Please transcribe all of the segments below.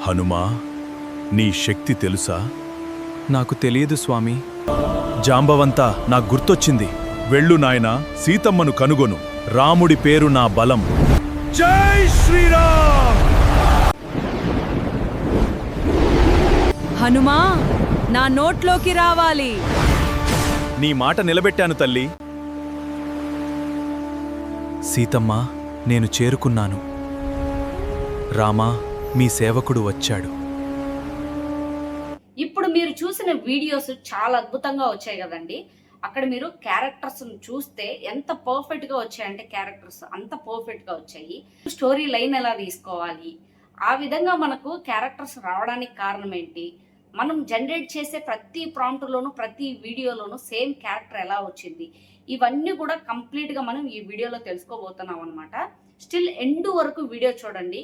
హనుమా, నీ శక్తి తెలుసా? నాకు తెలియదు స్వామి. జాంబవంతా నాకు గుర్తొచ్చింది. వెళ్ళు నాయనా, సీతమ్మను కనుగొను. రాముడి పేరు నా బలం. జై శ్రీరామ్! హనుమా, నా నోట్లోకి రావాలి. నీ మాట నిలబెట్టాను తల్లి. సీతమ్మ, నేను చేరుకున్నాను. రామా, మీ సేవకుడు వచ్చాడు. ఇప్పుడు మీరు చూసిన వీడియోస్ చాలా అద్భుతంగా వచ్చాయి కదండి. అక్కడ మీరు క్యారెక్టర్స్ చూస్తే ఎంత పర్ఫెక్ట్ గా వచ్చాయంటే క్యారెక్టర్స్ అంత పర్ఫెక్ట్ గా వచ్చాయి. స్టోరీ లైన్ ఎలా తీసుకోవాలి, ఆ విధంగా మనకు క్యారెక్టర్స్ రావడానికి కారణం ఏంటి, మనం జనరేట్ చేసే ప్రతి ప్రాంప్ట్లోనూ ప్రతి వీడియోలోనూ సేమ్ క్యారెక్టర్ ఎలా వచ్చింది, ఇవన్నీ కూడా కంప్లీట్గా మనం ఈ వీడియోలో తెలుసుకోబోతున్నాం అనమాట. స్టిల్ ఎండ్ వరకు వీడియో చూడండి.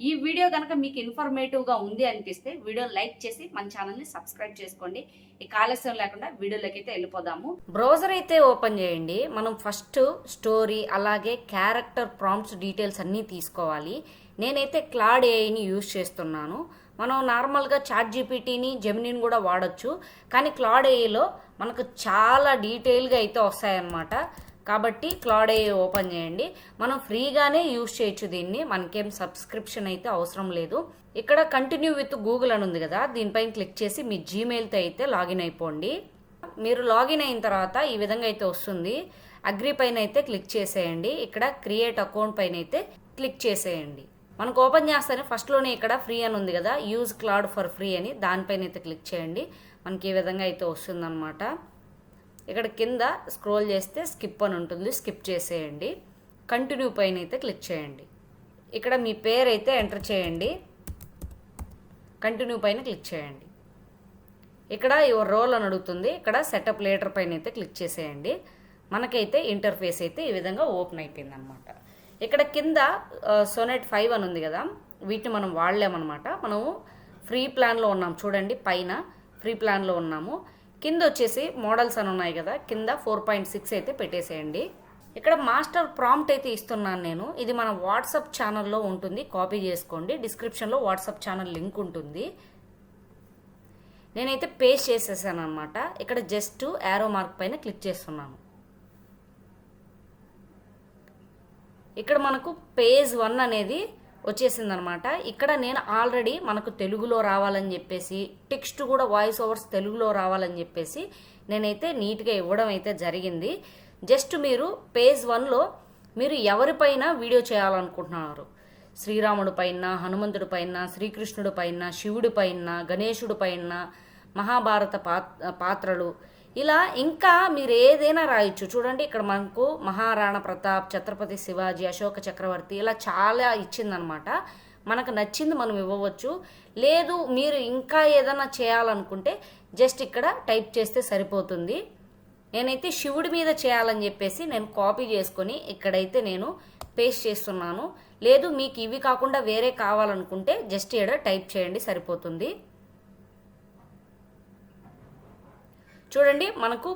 ఈ వీడియో కనుక మీకు ఇన్ఫర్మేటివ్గా ఉంది అనిపిస్తే వీడియో లైక్ చేసి మన ఛానల్ని సబ్స్క్రైబ్ చేసుకోండి. ఈ ఆలస్యం లేకుండా వీడియోలోకి అయితే వెళ్ళిపోదాము. బ్రౌజర్ అయితే ఓపెన్ చేయండి. మనం ఫస్ట్ స్టోరీ అలాగే క్యారెక్టర్ ప్రాంప్ట్స్ డీటెయిల్స్ అన్నీ తీసుకోవాలి. నేనైతే క్లాడ్ ఏఐని యూజ్ చేస్తున్నాను. మనం నార్మల్గా చాట్ జీపీటీని జెమినీని కూడా వాడచ్చు, కానీ క్లాడ్ ఏఐలో మనకు చాలా డీటెయిల్గా అయితే వస్తాయన్నమాట. కాబట్టి క్లాడ్ ఏఐ ఓపెన్ చేయండి. మనం ఫ్రీగానే యూజ్ చేయొచ్చు దీన్ని, మనకేం సబ్స్క్రిప్షన్ అయితే అవసరం లేదు. ఇక్కడ కంటిన్యూ విత్ గూగుల్ అని ఉంది కదా, దీనిపైన క్లిక్ చేసి మీ జీమెయిల్తో అయితే లాగిన్ అయిపోండి. మీరు లాగిన్ అయిన తర్వాత ఈ విధంగా అయితే వస్తుంది. అగ్రి పైన అయితే క్లిక్ చేసేయండి. ఇక్కడ క్రియేట్ అకౌంట్ పైన అయితే క్లిక్ చేసేయండి. మనకు ఓపెన్ చేస్తేనే ఫస్ట్లోనే ఇక్కడ ఫ్రీ అని ఉంది కదా, యూజ్ క్లాడ్ ఫర్ ఫ్రీ అని, దానిపైన అయితే క్లిక్ చేయండి. మనకి ఈ విధంగా అయితే వస్తుందన్నమాట. ఇక్కడ కింద స్క్రోల్ చేస్తే స్కిప్ అని ఉంటుంది, స్కిప్ చేసేయండి. కంటిన్యూ పైన అయితే క్లిక్ చేయండి. ఇక్కడ మీ పేరు అయితే ఎంటర్ చేయండి. కంటిన్యూ పైన క్లిక్ చేయండి. ఇక్కడ యువర్ రోల్ అని అడుగుతుంది. ఇక్కడ సెటప్ లేటర్ పైన అయితే క్లిక్ చేసేయండి. మనకైతే ఇంటర్ఫేస్ అయితే ఈ విధంగా ఓపెన్ అయిపోయింది అనమాట. ఇక్కడ కింద సోనెట్ 5 అని ఉంది కదా, వీటిని మనం వాడలేమన్నమాట. మనము ఫ్రీ ప్లాన్లో ఉన్నాం చూడండి, పైన ఫ్రీ ప్లాన్లో ఉన్నాము. కింద వచ్చేసి మోడల్స్ అని ఉన్నాయి కదా, కింద 4.6 అయితే పెట్టేసేయండి. ఇక్కడ మాస్టర్ ప్రాంప్ట్ అయితే ఇస్తున్నాను నేను. ఇది మన వాట్సాప్ ఛానల్లో ఉంటుంది, కాపీ చేసుకోండి. డిస్క్రిప్షన్లో వాట్సాప్ ఛానల్ లింక్ ఉంటుంది. నేనైతే పేస్ట్ చేసేసాను అనమాట. ఇక్కడ జస్ట్ యారో మార్క్ పైన క్లిక్ చేస్తున్నాను. ఇక్కడ మనకు పేజ్ 1 అనేది వచ్చేసింది అనమాట. ఇక్కడ నేను ఆల్రెడీ మనకు తెలుగులో రావాలని చెప్పేసి, టెక్స్ట్ కూడా వాయిస్ ఓవర్స్ తెలుగులో రావాలని చెప్పేసి నేనైతే నీట్గా ఇవ్వడం అయితే జరిగింది. జస్ట్ మీరు పేజ్ 1లో మీరు ఎవరిపైన వీడియో చేయాలనుకుంటున్నారు, శ్రీరాముడి పైన, హనుమంతుడి పైన, శ్రీకృష్ణుడి పైన, శివుడి పైన, గణేశుడి పైన, మహాభారత పాత్రలు, ఇలా ఇంకా మీరు ఏదైనా రాయొచ్చు. చూడండి ఇక్కడ మనకు మహారాణా ప్రతాప్, ఛత్రపతి శివాజీ, అశోక చక్రవర్తి, ఇలా చాలా ఇచ్చిందనమాట. మనకు నచ్చింది మనం ఇవ్వవచ్చు. లేదు మీరు ఇంకా ఏదైనా చేయాలనుకుంటే జస్ట్ ఇక్కడ టైప్ చేస్తే సరిపోతుంది. నేనైతే శివుడి మీద చేయాలని చెప్పేసి నేను కాపీ చేసుకొని ఇక్కడైతే నేను పేస్ట్ చేస్తున్నాను. లేదు మీకు ఇవి కాకుండా వేరే కావాలనుకుంటే జస్ట్ ఇక్కడ టైప్ చేయండి, సరిపోతుంది. చూడండి మనకు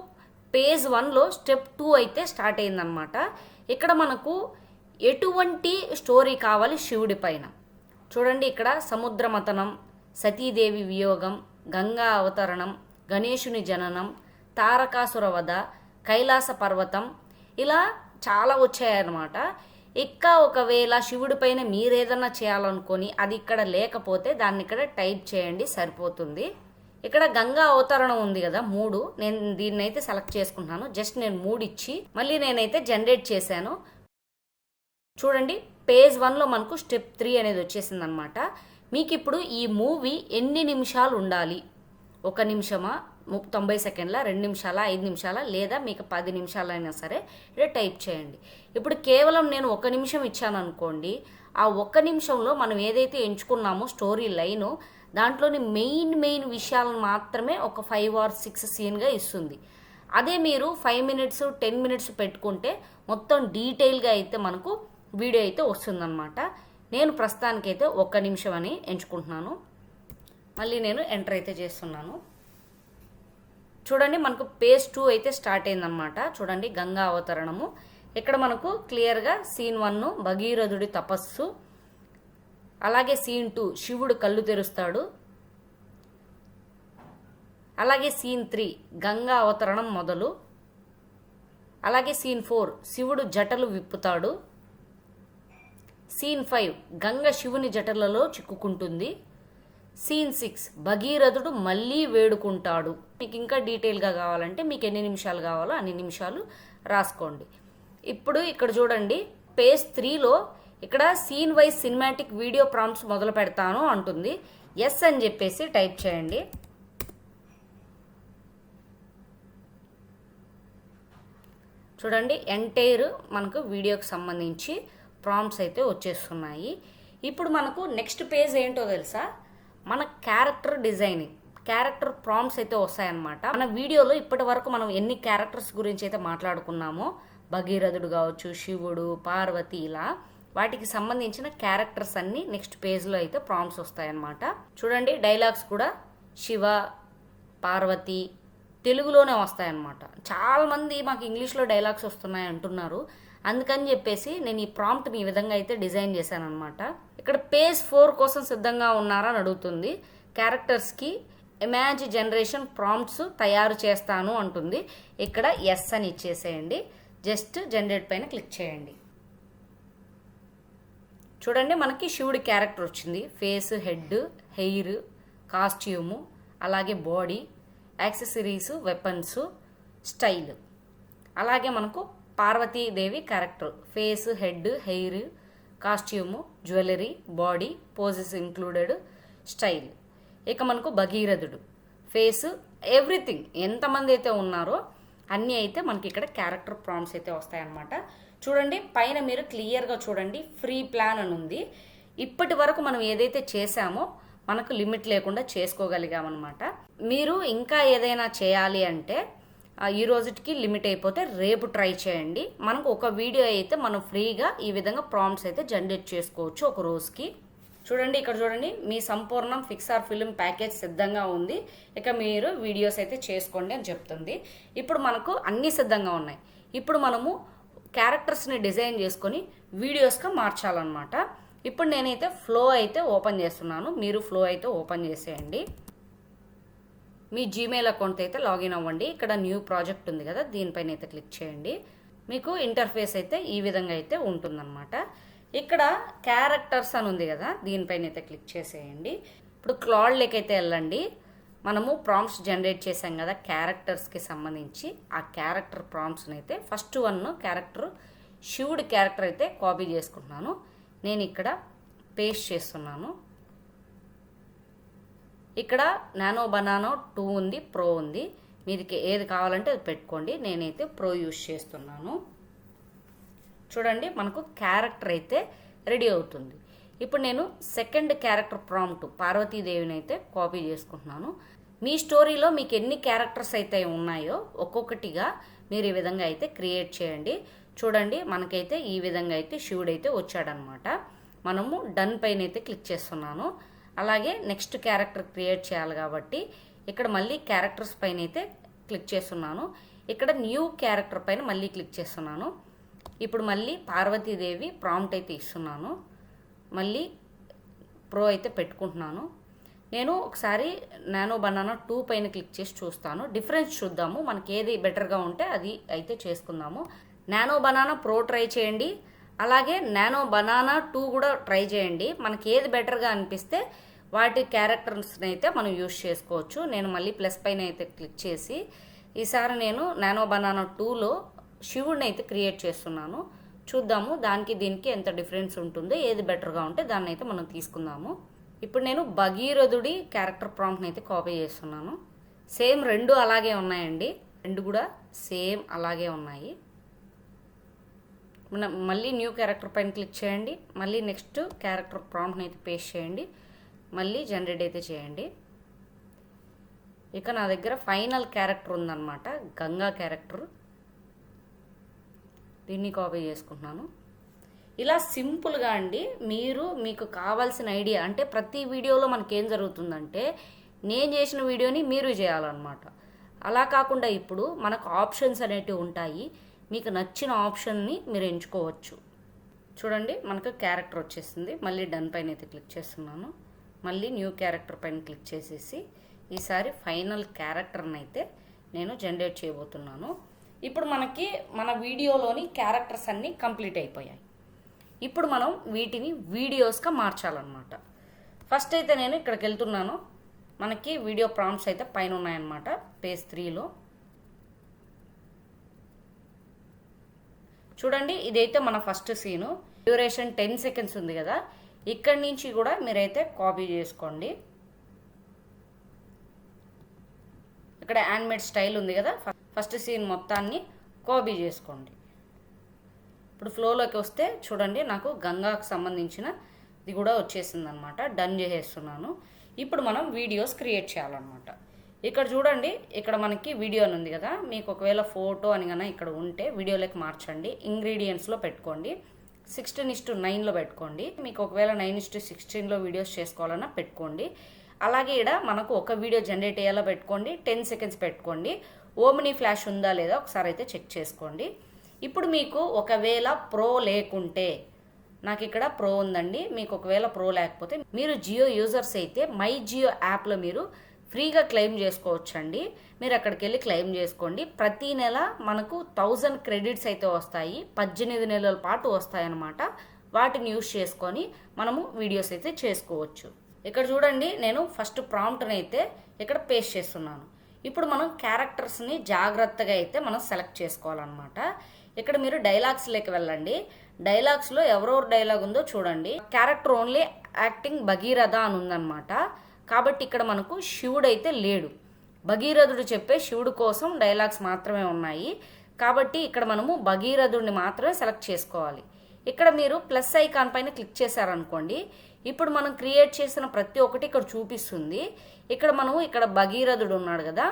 పేజ్ 1లో స్టెప్ 2 అయితే స్టార్ట్ అయిందనమాట. ఇక్కడ మనకు ఎటువంటి స్టోరీ కావాలి శివుడి పైన. చూడండి ఇక్కడ సముద్రమతనం, సతీదేవి వియోగం, గంగా అవతరణం, గణేశుని జననం, తారకాసుర వధ, కైలాస పర్వతం, ఇలా చాలా వచ్చాయన్నమాట. ఇంకా ఒకవేళ శివుడి పైన మీరేదన్నా చేయాలనుకొని అది ఇక్కడ లేకపోతే దాన్ని ఇక్కడ టైప్ చేయండి, సరిపోతుంది. ఇక్కడ గంగా అవతరణం ఉంది కదా 3, నేను దీన్ని అయితే సెలెక్ట్ చేసుకుంటున్నాను. జస్ట్ నేను 3 ఇచ్చి మళ్ళీ నేనైతే జనరేట్ చేశాను. చూడండి పేజ్ 1లో మనకు స్టెప్ 3 అనేది వచ్చేసింది అనమాట. మీకు ఇప్పుడు ఈ మూవీ ఎన్ని నిమిషాలు ఉండాలి, 1 నిమిషమా, 90 సెకండ్ల, 2 నిమిషాల, 5 నిమిషాల, లేదా మీకు 10 నిమిషాలైనా సరే ఇక్కడ టైప్ చేయండి. ఇప్పుడు కేవలం నేను 1 నిమిషం ఇచ్చాను అనుకోండి, ఆ 1 నిమిషంలో మనం ఏదైతే ఎంచుకున్నామో స్టోరీ లైను, దాంట్లోని మెయిన్ విషయాలను మాత్రమే ఒక 5 or 6 సీన్గా ఇస్తుంది. అదే మీరు 5 minutes 10 minutes పెట్టుకుంటే మొత్తం డీటెయిల్గా అయితే మనకు వీడియో అయితే వస్తుందన్నమాట. నేను ప్రస్తుతానికైతే 1 నిమిషం అని ఎంచుకుంటున్నాను. మళ్ళీ నేను ఎంటర్ అయితే చేస్తున్నాను. చూడండి మనకు పేజ్ 2 అయితే స్టార్ట్ అయిందనమాట. చూడండి గంగా అవతరణము. ఇక్కడ మనకు క్లియర్గా సీన్ 1 భగీరథుడి తపస్సు, అలాగే సీన్ 2 శివుడు కళ్ళు తెరుస్తాడు. అలాగే సీన్ 3 గంగా అవతరణం మొదలు. అలాగే సీన్ 4 శివుడు జటలు విప్పుతాడు. సీన్ 5 గంగ శివుని జటలలో చిక్కుకుంటుంది. సీన్ 6 భగీరథుడు మళ్ళీ వేడుకుంటాడు. మీకు ఇంకా డీటెయిల్గా కావాలంటే మీకు ఎన్ని నిమిషాలు కావాలో అన్ని నిమిషాలు రాసుకోండి. ఇప్పుడు ఇక్కడ చూడండి, పేజ్ 3లో ఇక్కడ scene wise cinematic video prompts మొదలు పెడతాను అంటుంది. ఎస్ అని చెప్పేసి టైప్ చేయండి. చూడండి, ఎంటైర్ మనకు వీడియోకి సంబంధించి ప్రాంప్ట్స్ అయితే వచ్చేస్తున్నాయి. ఇప్పుడు మనకు నెక్స్ట్ పేజ్ ఏంటో తెలుసా, మన క్యారెక్టర్ డిజైనింగ్, క్యారెక్టర్ ప్రాంప్ట్స్ అయితే వస్తాయన్నమాట. మన వీడియోలో ఇప్పటి వరకు మనం ఎన్ని క్యారెక్టర్స్ గురించి అయితే మాట్లాడుకున్నామో, భగీరథుడు కావచ్చు, శివుడు, పార్వతి, ఇలా వాటికి సంబంధించిన క్యారెక్టర్స్ అన్ని నెక్స్ట్ పేజ్లో అయితే ప్రాంప్ట్స్ వస్తాయన్నమాట. చూడండి, డైలాగ్స్ కూడా శివ, పార్వతి తెలుగులోనే వస్తాయన్నమాట. చాలామంది మాకు ఇంగ్లీష్లో డైలాగ్స్ వస్తున్నాయి అంటున్నారు. అందుకని చెప్పేసి నేను ఈ ప్రాంప్ట్ని ఈ విధంగా అయితే డిజైన్ చేశాను అనమాట. ఇక్కడ పేజ్ 4 కోసం సిద్ధంగా ఉన్నారా అని అడుగుతుంది. క్యారెక్టర్స్కి ఇమేజ్ జనరేషన్ ప్రాంప్ట్స్ తయారు చేస్తాను అంటుంది. ఇక్కడ ఎస్ అని ఇచ్చేసేయండి. జస్ట్ జనరేట్ పైన క్లిక్ చేయండి. చూడండి, మనకి శివుడి క్యారెక్టర్ వచ్చింది. ఫేస్, హెడ్, హెయిర్, కాస్ట్యూము, అలాగే బాడీ, యాక్సెసరీస్, వెపన్స్, స్టైల్. అలాగే మనకు Parvatidevi character face, head, hair, costume, jewellery, body, poses included, style. ఇక మనకు భగీరథుడు ఫేస్, ఎవ్రీథింగ్, ఎంతమంది అయితే ఉన్నారో అన్నీ అయితే మనకి ఇక్కడ క్యారెక్టర్ ప్రాంప్ట్స్ అయితే వస్తాయన్నమాట. చూడండి, పైన మీరు క్లియర్గా చూడండి, ఫ్రీ ప్లాన్ అని ఉంది. ఇప్పటి వరకు మనం ఏదైతే చేసామో మనకు లిమిట్ లేకుండా చేసుకోగలిగామన్నమాట. మీరు ఇంకా ఏదైనా చేయాలి అంటే ఈ రోజుకి లిమిట్ అయిపోతే రేపు ట్రై చేయండి. మనకు ఒక వీడియో అయితే మనం ఫ్రీగా ఈ విధంగా ప్రాంప్ట్స్ అయితే జనరేట్ చేసుకోవచ్చు ఒక రోజుకి. చూడండి, ఇక్కడ చూడండి, మీ సంపూర్ణం ఫిక్సార్ ఫిల్మ్ ప్యాకేజ్ సిద్ధంగా ఉంది. ఇక మీరు వీడియోస్ అయితే చేసుకోండి అని చెప్తుంది. ఇప్పుడు మనకు అన్నీ సిద్ధంగా ఉన్నాయి. ఇప్పుడు మనము క్యారెక్టర్స్ని డిజైన్ చేసుకొని వీడియోస్గా మార్చాలన్నమాట. ఇప్పుడు నేనైతే ఫ్లో అయితే ఓపెన్ చేస్తున్నాను. మీరు ఫ్లో అయితే ఓపెన్ చేసేయండి. మీ జీమెయిల్ అకౌంట్ అయితే లాగిన్ అవ్వండి. ఇక్కడ న్యూ ప్రాజెక్ట్ ఉంది కదా, దీనిపైన అయితే క్లిక్ చేయండి. మీకు ఇంటర్ఫేస్ అయితే ఈ విధంగా అయితే ఉంటుందన్నమాట. ఇక్కడ క్యారెక్టర్స్ అని ఉంది కదా, దీనిపైన అయితే క్లిక్ చేసేయండి. ఇప్పుడు క్లాడ్ లేక్ అయితే వెళ్ళండి. మనము ప్రాంప్ట్స్ జనరేట్ చేసాం కదా క్యారెక్టర్స్కి సంబంధించి, ఆ క్యారెక్టర్ ప్రాంప్ట్స్ని అయితే ఫస్ట్ వన్ క్యారెక్టర్ శివుడి క్యారెక్టర్ అయితే కాపీ చేసుకుంటున్నాను. నేను ఇక్కడ పేస్ట్ చేస్తున్నాను. ఇక్కడ నానో బనానో 2 ఉంది, ప్రో ఉంది. మీదికి ఏది కావాలంటే అది పెట్టుకోండి. నేనైతే ప్రో యూజ్ చేస్తున్నాను. చూడండి, మనకు క్యారెక్టర్ అయితే రెడీ అవుతుంది. ఇప్పుడు నేను సెకండ్ క్యారెక్టర్ ప్రాంప్ట్ పార్వతీదేవిని అయితే కాపీ చేసుకుంటున్నాను. మీ స్టోరీలో మీకు ఎన్ని క్యారెక్టర్స్ అయితే ఉన్నాయో ఒక్కొక్కటిగా మీరు ఈ విధంగా అయితే క్రియేట్ చేయండి. చూడండి, మనకైతే ఈ విధంగా అయితే శివుడు అయితే వచ్చాడనమాట. మనము డన్ పైన అయితే క్లిక్ చేస్తున్నాను. అలాగే నెక్స్ట్ క్యారెక్టర్ క్రియేట్ చేయాలి కాబట్టి ఇక్కడ మళ్ళీ క్యారెక్టర్స్ పైన అయితే క్లిక్ చేస్తున్నాను. ఇక్కడ న్యూ క్యారెక్టర్ పైన మళ్ళీ క్లిక్ చేస్తున్నాను. ఇప్పుడు మళ్ళీ పార్వతీదేవి ప్రాంప్ట్ అయితే ఇస్తున్నాను. మళ్ళీ ప్రో అయితే పెట్టుకుంటున్నాను. నేను ఒకసారి నానో బనానా 2 పైన క్లిక్ చేసి చూస్తాను. డిఫరెన్స్ చూద్దాము, మనకి ఏది బెటర్గా ఉంటే అది అయితే చేసుకుందాము. నానో బనానా ప్రో ట్రై చేయండి. అలాగే నానో బనానా 2 కూడా ట్రై చేయండి. మనకి ఏది బెటర్గా అనిపిస్తే వాటి క్యారెక్టర్స్ని అయితే మనం యూజ్ చేసుకోవచ్చు. నేను మళ్ళీ ప్లస్ పైన అయితే క్లిక్ చేసి ఈసారి నేను నానో బనానా 2లో శివుడిని అయితే క్రియేట్ చేస్తున్నాను. చూద్దాము దానికి దీనికి ఎంత డిఫరెన్స్ ఉంటుందో, ఏది బెటర్గా ఉంటే దాన్ని అయితే మనం తీసుకుందాము. ఇప్పుడు నేను భగీరథుడి క్యారెక్టర్ ప్రాంప్ట్ని అయితే కాపీ చేస్తున్నాను. సేమ్ 2 అలాగే ఉన్నాయండి, 2 కూడా సేమ్ అలాగే ఉన్నాయి. మళ్ళీ న్యూ క్యారెక్టర్ పైన క్లిక్ చేయండి. మళ్ళీ నెక్స్ట్ క్యారెక్టర్ ప్రాంప్ట్ని అయితే పేస్ట్ చేయండి. మళ్ళీ జనరేట్ అయితే చేయండి. ఇక నా దగ్గర ఫైనల్ క్యారెక్టర్ ఉందన్నమాట, గంగా క్యారెక్టర్. దీన్ని కాపీ చేసుకుంటున్నాను. ఇలా సింపుల్గా అండి మీకు కావాల్సిన ఐడియా అంటే ప్రతి వీడియోలో మనకేం జరుగుతుందంటే నేను చేసిన వీడియోని మీరు చేయాలన్నమాట. అలా కాకుండా ఇప్పుడు మనకు ఆప్షన్స్ అనేటివి ఉంటాయి. మీకు నచ్చిన ఆప్షన్ని మీరు ఎంచుకోవచ్చు. చూడండి మనకు క్యారెక్టర్ వచ్చేసింది. మళ్ళీ డన్ పైన అయితే క్లిక్ చేస్తున్నాను. మళ్ళీ న్యూ క్యారెక్టర్ పైన క్లిక్ చేసేసి ఈసారి ఫైనల్ క్యారెక్టర్ని అయితే నేను జనరేట్ చేయబోతున్నాను. ఇప్పుడు మనకి మన వీడియోలోని క్యారెక్టర్స్ అన్నీ కంప్లీట్ అయిపోయాయి. ఇప్పుడు మనం వీటిని వీడియోస్గా మార్చాలన్నమాట. ఫస్ట్ అయితే నేను ఇక్కడికి వెళ్తున్నాను. మనకి వీడియో ప్రాంప్ట్స్ అయితే పైన ఉన్నాయన్నమాట పేజ్ 3లో. చూడండి ఇదైతే మన ఫస్ట్ సీను. డ్యూరేషన్ 10 సెకండ్స్ ఉంది కదా, ఇక్కడి నుంచి కూడా మీరైతే కాపీ చేసుకోండి. ఇక్కడ యానిమేట్ స్టైల్ ఉంది కదా, ఫస్ట్ సీన్ మొత్తాన్ని కాపీ చేసుకోండి. ఇప్పుడు ఫ్లోలోకి వస్తే చూడండి నాకు గంగాకు సంబంధించిన ఇది కూడా వచ్చేసింది అనమాట. డన్ చేసేస్తున్నాను. ఇప్పుడు మనం వీడియోస్ క్రియేట్ చేయాలన్నమాట. ఇక్కడ చూడండి, ఇక్కడ మనకి వీడియో అని ఉంది కదా, మీకు ఒకవేళ ఫోటో అని కన్నా ఇక్కడ ఉంటే వీడియోలోకి మార్చండి. ఇంగ్రీడియంట్స్లో పెట్టుకోండి, 16:9లో పెట్టుకోండి. మీకు ఒకవేళ 9:16లో వీడియోస్ చేసుకోవాలన్నా పెట్టుకోండి. అలాగే ఇక్కడ మనకు ఒక వీడియో జనరేట్ అయ్యేలా పెట్టుకోండి. 10 సెకండ్స్ పెట్టుకోండి. ఓమినీ ఫ్లాష్ ఉందా లేదా ఒకసారి అయితే చెక్ చేసుకోండి. ఇప్పుడు మీకు ఒకవేళ ప్రో లేకుంటే, నాకు ఇక్కడ ప్రో ఉందండి, మీకు ఒకవేళ ప్రో లేకపోతే మీరు జియో యూజర్స్ అయితే మై జియో యాప్లో మీరు ఫ్రీగా క్లెయిమ్ చేసుకోవచ్చండి. మీరు అక్కడికి వెళ్ళి క్లెయిమ్ చేసుకోండి. ప్రతి నెల మనకు 1000 క్రెడిట్స్ అయితే వస్తాయి. 18 నెలల పాటు వస్తాయన్నమాట. వాటిని యూజ్ చేసుకొని మనము వీడియోస్ అయితే చేసుకోవచ్చు. ఇక్కడ చూడండి నేను ఫస్ట్ ప్రాంప్ట్ని అయితే ఇక్కడ పేస్ట్ చేస్తున్నాను. ఇప్పుడు మనం క్యారెక్టర్స్ని జాగ్రత్తగా అయితే మనం సెలెక్ట్ చేసుకోవాలన్నమాట. ఇక్కడ మీరు డైలాగ్స్లోకి వెళ్ళండి. డైలాగ్స్లో ఎవరెవరు డైలాగ్ ఉందో చూడండి. క్యారెక్టర్ ఓన్లీ యాక్టింగ్ భగీరథ అని ఉందన్నమాట. కాబట్టి ఇక్కడ మనకు శివుడు అయితే లేడు. భగీరథుడు చెప్పే శివుడు కోసం డైలాగ్స్ మాత్రమే ఉన్నాయి. కాబట్టి ఇక్కడ మనము భగీరథుడిని మాత్రమే సెలెక్ట్ చేసుకోవాలి. ఇక్కడ మీరు ప్లస్ ఐకాన్ పైన క్లిక్ చేశారనుకోండి, ఇప్పుడు మనం క్రియేట్ చేసిన ప్రతి ఒక్కటి ఇక్కడ చూపిస్తుంది. ఇక్కడ మనము ఇక్కడ భగీరథుడు ఉన్నాడు కదా,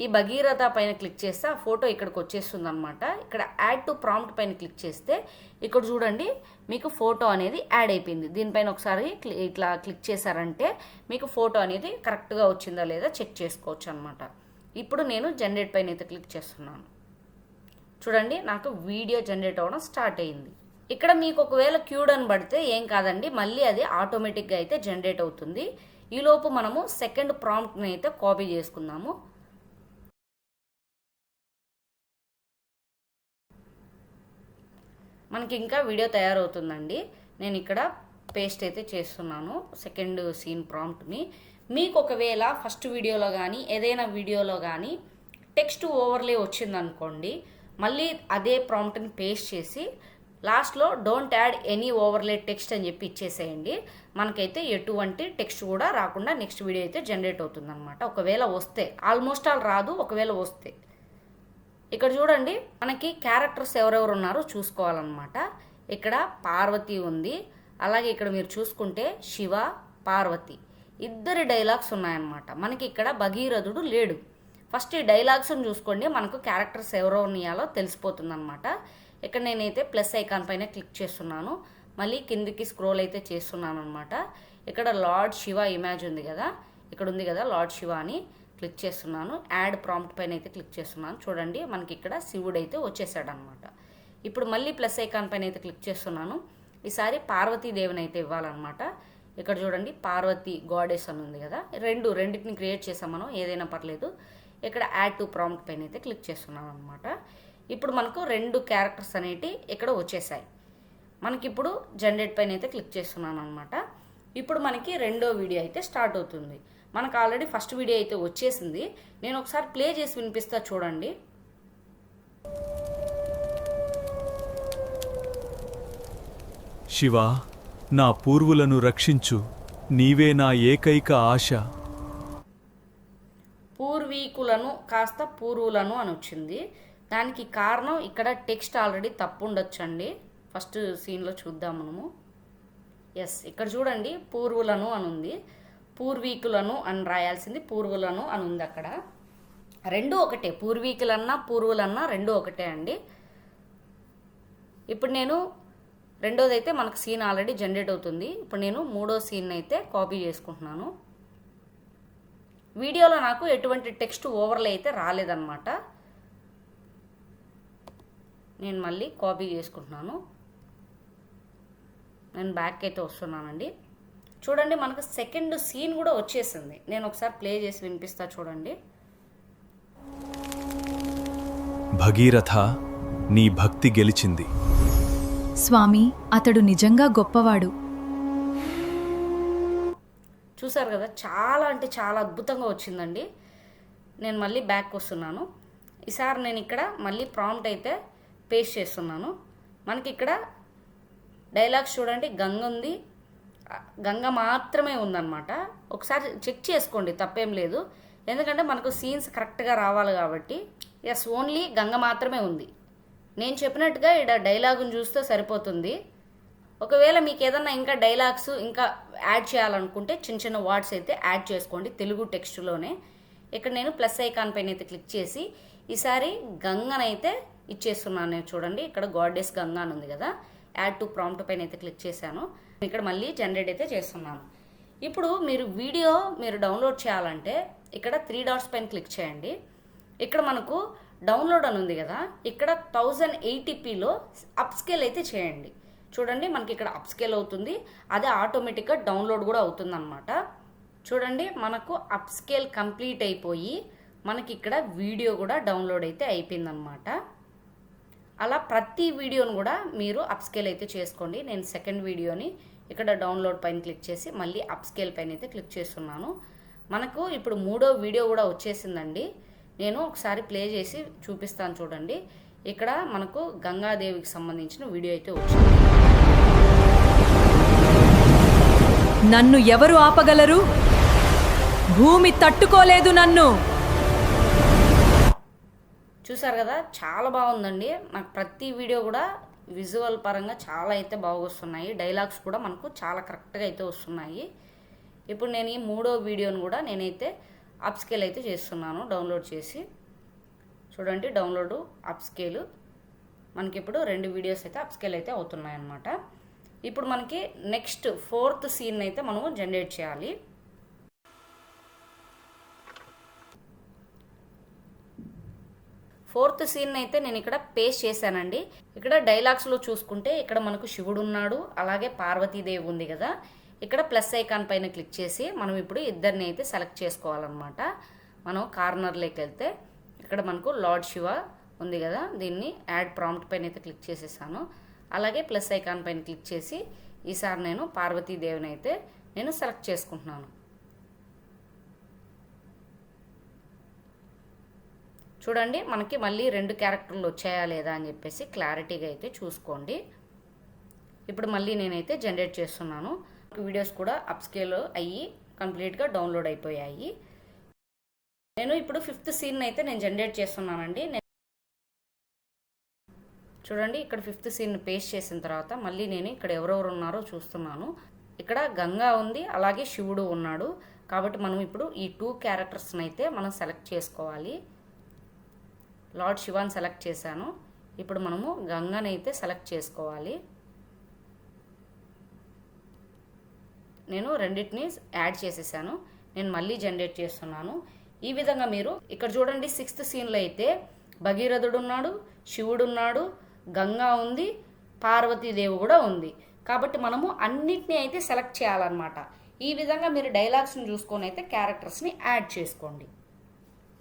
ఈ భగీరథ పైన క్లిక్ చేస్తే ఆ ఫోటో ఇక్కడికి వచ్చేస్తుంది అనమాట. ఇక్కడ యాడ్ టు ప్రాంప్ట్ పైన క్లిక్ చేస్తే ఇక్కడ చూడండి మీకు ఫోటో అనేది యాడ్ అయిపోయింది. దీనిపైన ఒకసారి ఇట్లా క్లిక్ చేశారంటే మీకు ఫోటో అనేది కరెక్ట్గా వచ్చిందా లేదా చెక్ చేసుకోవచ్చు అనమాట. ఇప్పుడు నేను జనరేట్ పైన అయితే క్లిక్ చేస్తున్నాను. చూడండి నాకు వీడియో జనరేట్ అవ్వడం స్టార్ట్ అయింది. ఇక్కడ మీకు ఒకవేళ క్యూడ్ అని పడితే ఏం కాదండి, మళ్ళీ అది ఆటోమేటిక్గా అయితే జనరేట్ అవుతుంది. ఈలోపు మనము సెకండ్ ప్రాంప్ట్ని అయితే కాపీ చేసుకుందాము. మనకి ఇంకా వీడియో తయారవుతుందండి. నేను ఇక్కడ పేస్ట్ అయితే చేస్తున్నాను సెకండ్ సీన్ ప్రాంప్ట్ని. మీకు ఒకవేళ ఫస్ట్ వీడియోలో కానీ ఏదైనా వీడియోలో కానీ టెక్స్ట్ ఓవర్లే వచ్చిందనుకోండి, మళ్ళీ అదే ప్రాంప్ట్ని పేస్ట్ చేసి లాస్ట్లో డోంట్ యాడ్ ఎనీ ఓవర్లే టెక్స్ట్ అని చెప్పి ఇచ్చేసేయండి. మనకైతే ఎటువంటి టెక్స్ట్ కూడా రాకుండా నెక్స్ట్ వీడియో అయితే జనరేట్ అవుతుంది అనమాట. ఒకవేళ వస్తే, ఆల్మోస్ట్ ఆల్ రాదు, ఒకవేళ వస్తే. ఇక్కడ చూడండి మనకి క్యారెక్టర్స్ ఎవరెవరు ఉన్నారో చూసుకోవాలన్నమాట. ఇక్కడ పార్వతి ఉంది, అలాగే ఇక్కడ మీరు చూసుకుంటే శివ, పార్వతి ఇద్దరి డైలాగ్స్ ఉన్నాయన్నమాట. మనకి ఇక్కడ భగీరథుడు లేడు. ఫస్ట్ ఈ డైలాగ్స్ని చూసుకోండి, మనకు క్యారెక్టర్స్ ఎవరో ఉన్నాయో తెలిసిపోతుంది అనమాట. ఇక్కడ నేనైతే ప్లస్ ఐకాన్ పైన క్లిక్ చేస్తున్నాను. మళ్ళీ కిందికి స్క్రోల్ అయితే చేస్తున్నాను అనమాట. ఇక్కడ లార్డ్ శివ ఇమేజ్ ఉంది కదా, ఇక్కడ ఉంది కదా లార్డ్ శివ అని క్లిక్ చేస్తున్నాను. యాడ్ ప్రాంప్ట్ పైన అయితే క్లిక్ చేస్తున్నాను. చూడండి మనకి ఇక్కడ శివుడు అయితే వచ్చేసాడు అనమాట. ఇప్పుడు మళ్ళీ ప్లస్ ఐకాన్ పైన అయితే క్లిక్ చేస్తున్నాను. ఈసారి పార్వతీదేవిని అయితే ఇవ్వాలన్నమాట. ఇక్కడ చూడండి పార్వతి గాడెస్ అని ఉంది కదా, రెండింటిని క్రియేట్ చేసాం మనం, ఏదైనా పర్లేదు. ఇక్కడ యాడ్ టు ప్రాంప్ట్ పైన అయితే క్లిక్ చేస్తున్నాను అనమాట. ఇప్పుడు మనకు 2 క్యారెక్టర్స్ అనేవి ఇక్కడ వచ్చేసాయి. మనకిప్పుడు జనరేట్ పైన అయితే క్లిక్ చేస్తున్నాను అనమాట. ఇప్పుడు మనకి రెండో వీడియో అయితే స్టార్ట్ అవుతుంది. మనకు ఆల్రెడీ ఫస్ట్ వీడియో అయితే వచ్చేసింది. నేను ఒకసారి ప్లే చేసి వినిపిస్తా చూడండి. శివ, నా పూర్వులను రక్షించు, నీవే నా ఏకైక ఆశ. పూర్వీకులను కాస్త పూర్వులను అని వచ్చింది. దానికి కారణం ఇక్కడ టెక్స్ట్ ఆల్రెడీ తప్పు ఉండొచ్చండి. ఫస్ట్ సీన్లో చూద్దాం మనము. ఎస్, ఇక్కడ చూడండి పూర్వులను అని ఉంది, పూర్వీకులను అని రాయాల్సింది పూర్వులను అని ఉంది. అక్కడ రెండు ఒకటే, పూర్వీకులన్నా పూర్వులన్నా రెండు ఒకటే అండి. ఇప్పుడు నేను రెండోదైతే మనకు సీన్ ఆల్రెడీ జనరేట్ అవుతుంది. ఇప్పుడు నేను మూడో సీన్ అయితే కాపీ చేసుకుంటున్నాను. వీడియోలో నాకు ఎటువంటి టెక్స్ట్ ఓవర్లే అయితే రాలేదన్నమాట. నేను మళ్ళీ కాపీ చేసుకుంటున్నాను. నేను బ్యాక్ అయితే వస్తున్నానండి. చూడండి మనకు సెకండ్ సీన్ కూడా వచ్చేసింది. నేను ఒకసారి ప్లే చేసి వినిపిస్తా చూడండి. భగీరథ, నీ భక్తి గెలిచింది. స్వామి, అతడు నిజంగా గొప్పవాడు. చూసారు కదా, చాలా అంటే చాలా అద్భుతంగా వచ్చిందండి. నేను మళ్ళీ బ్యాక్ వస్తున్నాను. ఈసారి నేను ఇక్కడ మళ్ళీ ప్రాంప్ట్ అయితే పేస్ట్ చేస్తున్నాను. మనకి ఇక్కడ డైలాగ్స్ చూడండి, గంగ ఉంది, గంగ మాత్రమే ఉందన్నమాట. ఒకసారి చెక్ చేసుకోండి, తప్పేం లేదు. ఎందుకంటే మనకు సీన్స్ కరెక్ట్గా రావాలి కాబట్టి. ఎస్, ఓన్లీ గంగ మాత్రమే ఉంది. నేను చెప్పినట్టుగా ఇక్కడ డైలాగుని చూస్తే సరిపోతుంది. ఒకవేళ మీకు ఏదన్నా ఇంకా డైలాగ్స్ ఇంకా యాడ్ చేయాలనుకుంటే చిన్న చిన్న వర్డ్స్ అయితే యాడ్ చేసుకోండి తెలుగు టెక్స్ట్లోనే. ఇక్కడ నేను ప్లస్ ఐకాన్ పైన అయితే క్లిక్ చేసి ఈసారి గంగనైతే ఇచ్చేస్తున్నాను. నేను చూడండి, ఇక్కడ గాడెస్ గంగా అని ఉంది కదా, యాడ్ టు ప్రాంప్ట్ పైన అయితే క్లిక్ చేశాను. ఇక్కడ మళ్ళీ జనరేట్ అయితే చేస్తున్నాను. ఇప్పుడు మీరు డౌన్లోడ్ చేయాలంటే ఇక్కడ 3 డాట్స్ పైన క్లిక్ చేయండి. ఇక్కడ మనకు డౌన్లోడ్ అని ఉంది కదా, ఇక్కడ 1080pలో అప్స్కేల్ అయితే చేయండి. చూడండి మనకి ఇక్కడ అప్స్కేల్ అవుతుంది, అదే ఆటోమేటిక్గా డౌన్లోడ్ కూడా అవుతుంది అనమాట. చూడండి మనకు అప్స్కేల్ కంప్లీట్ అయిపోయి మనకి ఇక్కడ వీడియో కూడా డౌన్లోడ్ అయితే అయిపోయిందనమాట. అలా ప్రతి వీడియోను కూడా మీరు అప్స్కేల్ అయితే చేసుకోండి. నేను సెకండ్ వీడియోని ఇక్కడ డౌన్లోడ్ పైన క్లిక్ చేసి మళ్ళీ అప్స్కేల్ పైన అయితే క్లిక్ చేస్తున్నాను. మనకు ఇప్పుడు 3వ వీడియో కూడా వచ్చేసిందండి. నేను ఒకసారి ప్లే చేసి చూపిస్తాను చూడండి. ఇక్కడ మనకు గంగాదేవికి సంబంధించిన వీడియో అయితే వచ్చింది. నన్ను ఎవరు ఆపగలరు? భూమి తట్టుకోలేదు నన్ను. చూసారు కదా, చాలా బాగుందండి. నాకు ప్రతి వీడియో కూడా విజువల్ పరంగా చాలా అయితే బాగా వస్తున్నాయి. డైలాగ్స్ కూడా మనకు చాలా కరెక్ట్గా అయితే వస్తున్నాయి. ఇప్పుడు నేను ఈ 3వ వీడియోని కూడా నేనైతే అప్స్కేల్ అయితే చేస్తున్నాను డౌన్లోడ్ చేసి. చూడండి డౌన్లోడ్ అప్స్కేల్ మనకి ఇప్పుడు 2 వీడియోస్ అయితే అప్స్కేల్ అయితే అవుతున్నాయి అన్నమాట. ఇప్పుడు మనకి నెక్స్ట్ 4th సీన్ అయితే మనము జనరేట్ చేయాలి. ఫోర్త్ సీన్ అయితే నేను ఇక్కడ పేస్ట్ చేశానండి. ఇక్కడ డైలాగ్స్లో చూసుకుంటే ఇక్కడ మనకు శివుడు ఉన్నాడు, అలాగే పార్వతీదేవి ఉంది కదా. ఇక్కడ ప్లస్ ఐకాన్ పైన క్లిక్ చేసి మనం ఇప్పుడు ఇద్దరిని అయితే సెలెక్ట్ చేసుకోవాలన్నమాట. మనం కార్నర్లోకి వెళ్తే ఇక్కడ మనకు లార్డ్ శివ ఉంది కదా, దీన్ని యాడ్ ప్రాంప్ట్ పైన అయితే క్లిక్ చేసేసాను. అలాగే ప్లస్ ఐకాన్ పైన క్లిక్ చేసి ఈసారి నేను పార్వతీదేవిని అయితే నేను సెలెక్ట్ చేసుకుంటున్నాను. చూడండి మనకి మళ్ళీ 2 క్యారెక్టర్లు వచ్చాయా లేదా అని చెప్పేసి క్లారిటీగా అయితే చూసుకోండి. ఇప్పుడు మళ్ళీ నేనైతే జనరేట్ చేస్తున్నాను. వీడియోస్ కూడా అప్స్కేల్ అయ్యి కంప్లీట్గా డౌన్లోడ్ అయిపోయాయి. నేను ఇప్పుడు 5th సీన్ అయితే నేను జనరేట్ చేస్తున్నానండి. చూడండి ఇక్కడ 5th సీన్ పేస్ట్ చేసిన తర్వాత మళ్ళీ నేను ఇక్కడ ఎవరెవరు ఉన్నారో చూస్తున్నాను. ఇక్కడ గంగా ఉంది, అలాగే శివుడు ఉన్నాడు. కాబట్టి మనం ఇప్పుడు ఈ 2 క్యారెక్టర్స్ని అయితే మనం సెలెక్ట్ చేసుకోవాలి. లార్డ్ శివాని సెలెక్ట్ చేశాను. ఇప్పుడు మనము గంగని అయితే సెలెక్ట్ చేసుకోవాలి. నేను రెండింటిని యాడ్ చేసేసాను. నేను మళ్ళీ జనరేట్ చేస్తున్నాను. ఈ విధంగా మీరు ఇక్కడ చూడండి 6th సీన్లో అయితే భగీరథుడు ఉన్నాడు, శివుడు ఉన్నాడు, గంగా ఉంది, పార్వతీదేవి కూడా ఉంది. కాబట్టి మనము అన్నిటినీ అయితే సెలెక్ట్ చేయాలన్నమాట. ఈ విధంగా మీరు డైలాగ్స్ని చూసుకొని అయితే క్యారెక్టర్స్ని యాడ్ చేసుకోండి.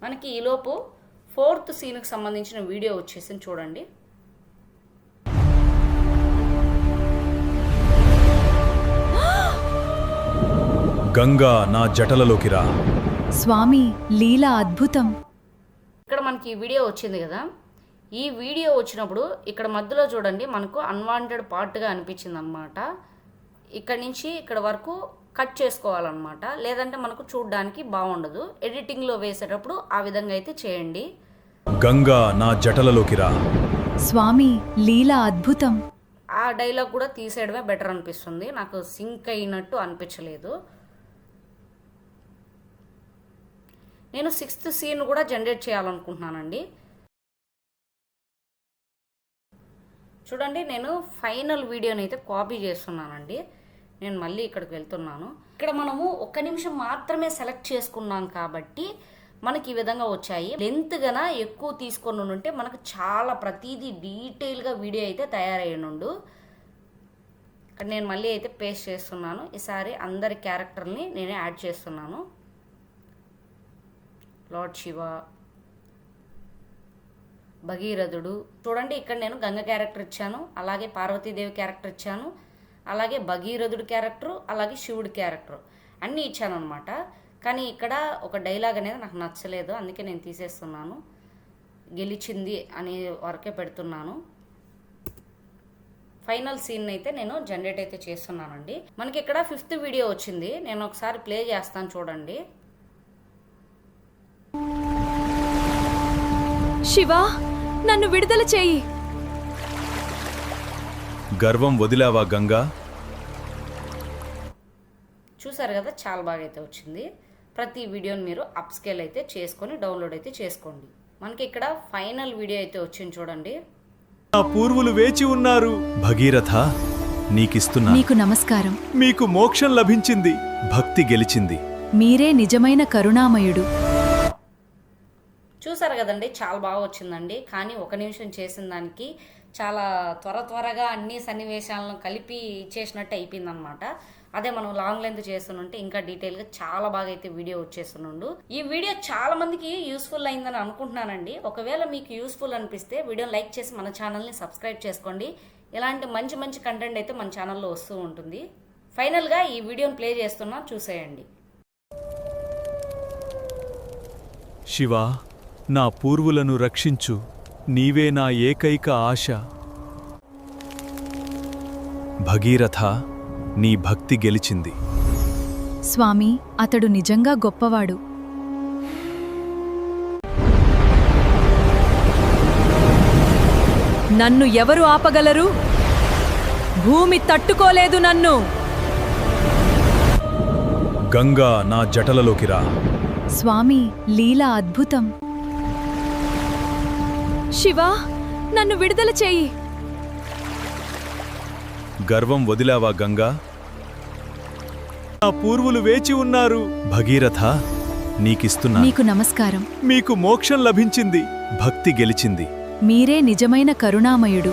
మనకి ఈలోపు 4th సీన్కి సంబంధించిన వీడియో వచ్చేసింది చూడండి. గంగా నా జటలలోకి రా. స్వామి, లీల అద్భుతం. ఇక్కడ మనకి ఈ వీడియో వచ్చింది కదా, ఈ వీడియో వచ్చినప్పుడు ఇక్కడ మధ్యలో చూడండి మనకు అన్వాంటెడ్ పార్ట్గా అనిపించింది అనమాట. ఇక్కడ నుంచి ఇక్కడ వరకు కట్ చేసుకోవాలన్నమాట, లేదంటే మనకు చూడడానికి బాగుండదు. ఎడిటింగ్లో వేసేటప్పుడు ఆ విధంగా అయితే చేయండి. గంగా నా జటలలోకి రా. స్వామి, లీల అద్భుతం. ఆ డైలాగ్ కూడా తీసేయడమే బెటర్ అనిపిస్తుంది, నాకు సింక్ అయినట్టు అనిపించలేదు. నేను 6th సీన్ కూడా జనరేట్ చేయాలనుకుంటున్నానండి. చూడండి నేను ఫైనల్ వీడియోని అయితే కాపీ చేస్తున్నానండి. నేను మళ్ళీ ఇక్కడికి వెళ్తున్నాను. ఇక్కడ మనము 1 నిమిషం మాత్రమే సెలెక్ట్ చేసుకున్నాం కాబట్టి మనకి ఈ విధంగా వచ్చాయి. లెంత్ గన ఎక్కువ తీసుకొని ఉంటే మనకు చాలా ప్రతిదీ డీటెయిల్గా వీడియో అయితే తయారయ్యుండు. ఇక్కడ నేను మళ్ళీ అయితే పేస్ట్ చేస్తున్నాను. ఈసారి అందరి క్యారెక్టర్ని నేనే యాడ్ చేస్తున్నాను. లార్డ్ శివ, భగీరథుడు. చూడండి ఇక్కడ నేను గంగ క్యారెక్టర్ ఇచ్చాను, అలాగే పార్వతీదేవి క్యారెక్టర్ ఇచ్చాను, అలాగే భగీరథుడు క్యారెక్టరు, అలాగే శివుడి క్యారెక్టర్ అన్నీ ఇచ్చాను అనమాట. కానీ ఇక్కడ ఒక డైలాగ్ అనేది నాకు నచ్చలేదు, అందుకే నేను తీసేస్తున్నాను. గెలిచింది అనే వరకే పెడుతున్నాను. ఫైనల్ సీన్ అయితే నేను జనరేట్ అయితే చేస్తున్నానండి. మనకి ఇక్కడ 5th వీడియో వచ్చింది, నేను ఒకసారి ప్లే చేస్తాను చూడండి. శివ, నన్ను విడుదల చేయి. గర్వం వదిలావా గంగా? చూసారు కదా, చాలా బాగా అయితే వచ్చింది. ప్రతి వీడియోని మీరు అప్ స్కేల్ అయితే చేసుకొని డౌన్లోడ్ అయితే చేసుకోండి. మనకి ఇక్కడ ఫైనల్ వీడియో అయితే వచ్చింది చూడండి. నా పూర్వులు వేచి ఉన్నారు. భగీరథ, నీకిస్తున్నా. నీకు నమస్కారం. మీకు మోక్షం లభించింది. భక్తి గెలిచింది. మీరే నిజమైన కరుణామయుడు. చూసారు కదండి, చాలా బాగా వచ్చిందండి. కానీ ఒక నిమిషం చేసిన దానికి చాలా త్వరగా అన్ని సన్నివేశాలను కలిపి ఇచ్చేసినట్టు అయిపోయిందనమాట. అదే మనం లాంగ్ లెంత్ చేస్తుంటే ఇంకా డీటెయిల్గా చాలా బాగా అయితే వీడియో వచ్చేస్తుండు. ఈ వీడియో చాలా మందికి యూస్ఫుల్ అయిందని అనుకుంటున్నానండి. ఒకవేళ మీకు యూస్ఫుల్ అనిపిస్తే వీడియోని లైక్ చేసి మన ఛానల్ని సబ్స్క్రైబ్ చేసుకోండి. ఇలాంటి మంచి కంటెంట్ అయితే మన ఛానల్లో వస్తూ ఉంటుంది. ఫైనల్గా ఈ వీడియోని ప్లే చేస్తున్నా, చూసేయండి. శివ, నా పూర్వులను రక్షించు. నీవే నా ఏకైక ఆశ. భగీరథ, నీ భక్తి గెలిచింది. స్వామి, అతడు నిజంగా గొప్పవాడు. నన్ను ఎవరు ఆపగలరు? భూమి తట్టుకోలేదు నన్ను. గంగా, నా జటలలోకి రా. స్వామి, లీల అద్భుతం. శివ, నన్ను విడుదల చేయి. గర్వం వదిలావా గంగా? నా పూర్వులు వేచి ఉన్నారు. భగీరథ, నీకిస్తున్నా. నీకు నమస్కారం. మీకు మోక్షం లభించింది. భక్తి గెలిచింది. మీరే నిజమైన కరుణామయుడు.